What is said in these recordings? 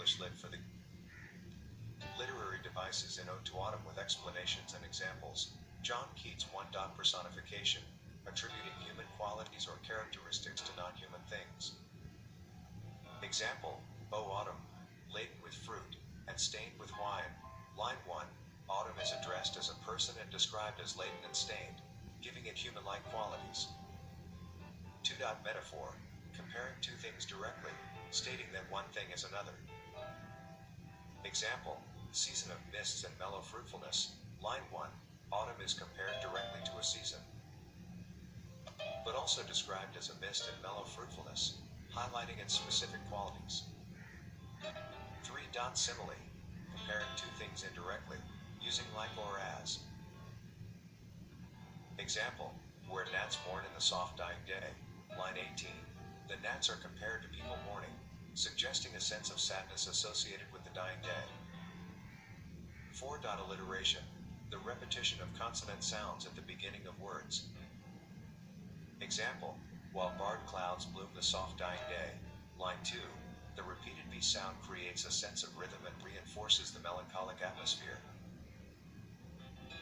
English Lit for the Literary Devices in Ode to Autumn with explanations and examples. John Keats 1. Personification, attributing human qualities or characteristics to non-human things. Example, O autumn, laden with fruit, and stained with wine. Line 1, autumn is addressed as a person and described as laden and stained, giving it human-like qualities. 2. Metaphor, comparing two things directly, stating that one thing is another. Example, season of mists and mellow fruitfulness. Line 1, autumn is compared directly to a season, but also described as a mist and mellow fruitfulness, highlighting its specific qualities. 3. Simile, comparing two things indirectly, using like or as. Example, where gnats mourn in the soft dying day. Line 18, the gnats are compared to people mourning, suggesting a sense of sadness associated with the dying day. 4. Alliteration, the repetition of consonant sounds at the beginning of words. Example, while barred clouds bloom the soft dying day. Line 2, the repeated B sound creates a sense of rhythm and reinforces the melancholic atmosphere.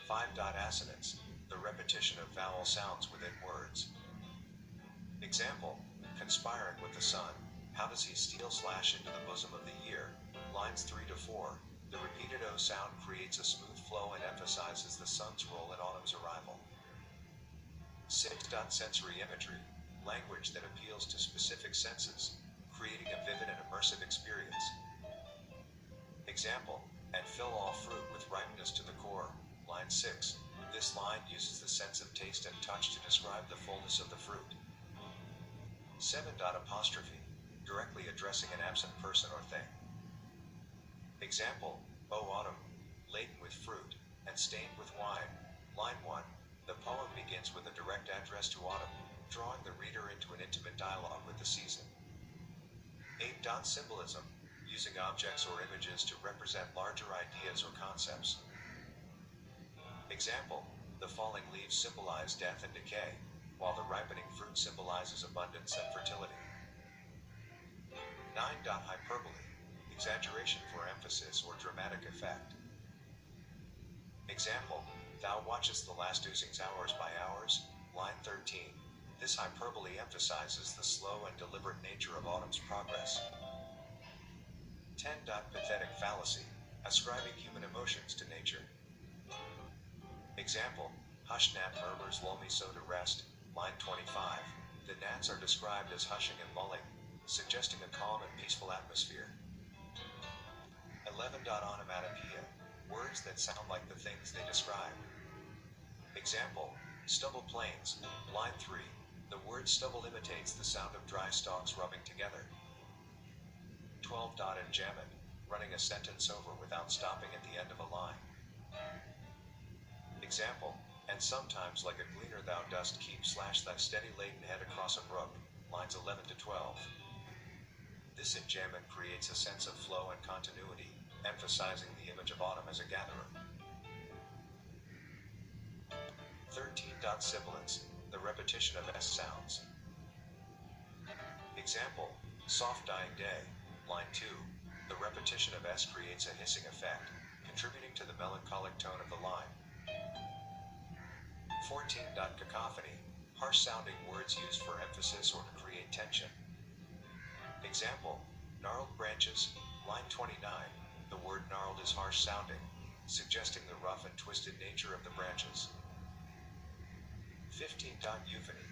5. Assonance, the repetition of vowel sounds within words. Example, conspiring with the sun, how does he steal / into the bosom of the year? Lines 3 to 4, the repeated O sound creates a smooth flow and emphasizes the sun's role in autumn's arrival. 6. Sensory imagery, language that appeals to specific senses, creating a vivid and immersive experience. Example, and fill all fruit with ripeness to the core. Line 6, this line uses the sense of taste and touch to describe the fullness of the fruit. 7. Apostrophe, directly addressing an absent person or thing. Example, O autumn, laden with fruit, and stained with wine. Line 1, the poem begins with a direct address to autumn, drawing the reader into an intimate dialogue with the season. 8. Symbolism, using objects or images to represent larger ideas or concepts. Example, the falling leaves symbolize death and decay, while the ripening fruit symbolizes abundance and fertility. 9. Hyperbole, exaggeration for emphasis or dramatic effect. Example, thou watchest the last oozings hours by hours. Line 13, this hyperbole emphasizes the slow and deliberate nature of autumn's progress. 10. Pathetic fallacy, ascribing human emotions to nature. Example, hush gnat murmurs lull me so to rest. Line 25, the gnats are described as hushing and lulling, suggesting a calm and peaceful atmosphere. 11. Onomatopoeia, words that sound like the things they describe. Example, stubble plains. Line 3, the word stubble imitates the sound of dry stalks rubbing together. 12. Enjambment, running a sentence over without stopping at the end of a line. Example, and sometimes like a gleaner thou dost keep / thy steady laden head across a brook. Lines 11 to 12. This enjambment creates a sense of flow and continuity, emphasizing the image of autumn as a gatherer. 13. Sibilance, the repetition of S sounds. Example, soft dying day. Line 2, the repetition of S creates a hissing effect, contributing to the melancholic tone of the line. 14. Cacophony, harsh sounding words used for emphasis or to create tension. Example, gnarled branches. Line 29, the word gnarled is harsh sounding, suggesting the rough and twisted nature of the branches. 15. Euphony,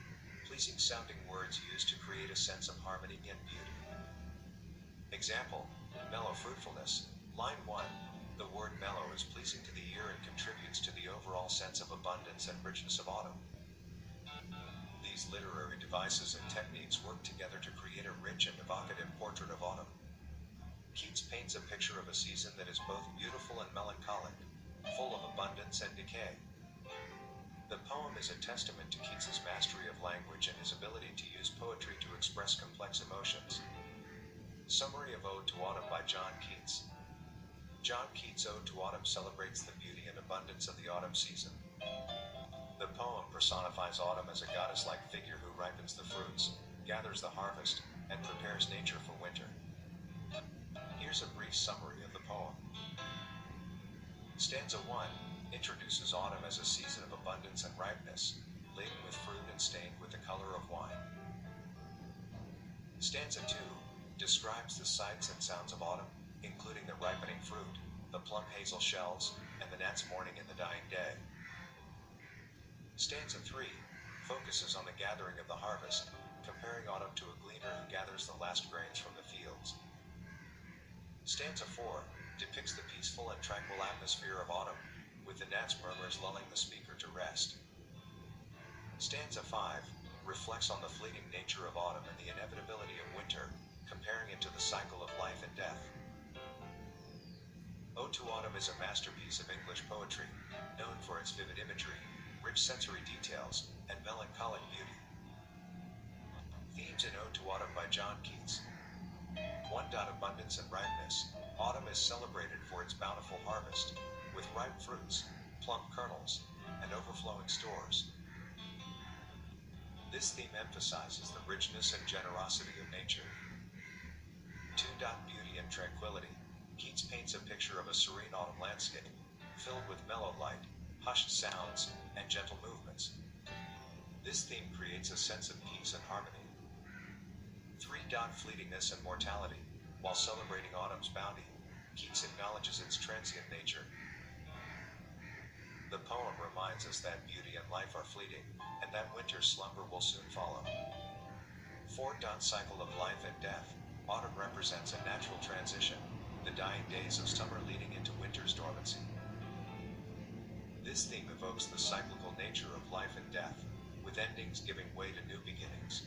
pleasing sounding words used to create a sense of harmony and beauty. Example, mellow fruitfulness. Line 1, the word mellow is pleasing to the ear and contributes to the overall sense of abundance and richness of autumn. These literary devices and techniques work together to create a rich and evocative portrait of autumn. Keats paints a picture of a season that is both beautiful and melancholic, full of abundance and decay. The poem is a testament to Keats's mastery of language and his ability to use poetry to express complex emotions. Summary of Ode to Autumn by John Keats. John Keats' Ode to Autumn celebrates the beauty and abundance of the autumn season. The poem personifies autumn as a goddess-like figure who ripens the fruits, gathers the harvest, and prepares nature for winter. Here's a brief brief summary of the poem. Stanza 1 introduces autumn as a season of abundance and ripeness, laden with fruit and stained with the color of wine. Stanza 2 describes the sights and sounds of autumn, including the ripening fruit, the plump hazel shells, and the gnats mourning in the dying day. Stanza 3 focuses on the gathering of the harvest, comparing autumn to a gleaner who gathers the last grains from the fields. Stanza 4 depicts the peaceful and tranquil atmosphere of autumn, with the gnats' murmurs lulling the speaker to rest. Stanza 5 reflects on the fleeting nature of autumn and the inevitability of winter, comparing it to the cycle of life and death. Ode to Autumn is a masterpiece of English poetry, known for its vivid imagery, rich sensory details, and melancholic beauty. Themes in Ode to Autumn by John Keats. 1. Abundance and ripeness. Autumn is celebrated for its bountiful harvest, with ripe fruits, plump kernels, and overflowing stores. This theme emphasizes the richness and generosity of nature. 2. Beauty and tranquility. Keats paints a picture of a serene autumn landscape, filled with mellow light, hushed sounds, and gentle movements. This theme creates a sense of peace and harmony. 3. Fleetingness and mortality. While celebrating autumn's bounty, Keats acknowledges its transient nature. The poem reminds us that beauty and life are fleeting, and that winter's slumber will soon follow. 4. Cycle of life and death. Autumn represents a natural transition, the dying days of summer leading into winter's dormancy. This theme evokes the cyclical nature of life and death, with endings giving way to new beginnings.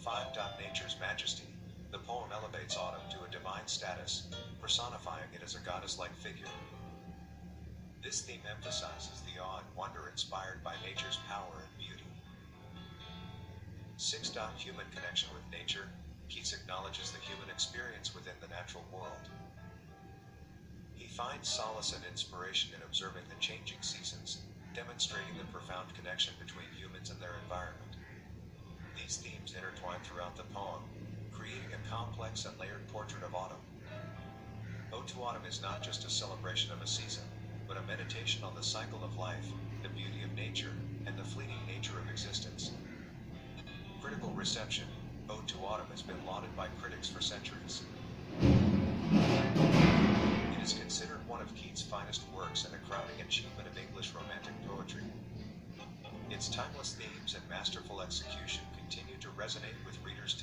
5. Nature's majesty. The poem elevates autumn to a divine status, personifying it as a goddess-like figure. This theme emphasizes the awe and wonder inspired by nature's power and beauty. 6. Human connection with nature. Keats acknowledges the human experience within the natural world. He finds solace and inspiration in observing the changing seasons, demonstrating the profound connection between humans and their environment. These themes intertwine throughout the poem, creating a complex and layered portrait of autumn. Ode to Autumn is not just a celebration of a season, but a meditation on the cycle of life, the beauty of nature, and the fleeting nature of existence. Critical reception. Ode to Autumn has been lauded by critics for centuries. It is considered one of Keats' finest works and a crowning achievement of English romantic poetry. Its timeless themes and masterful execution continue to resonate with readers today.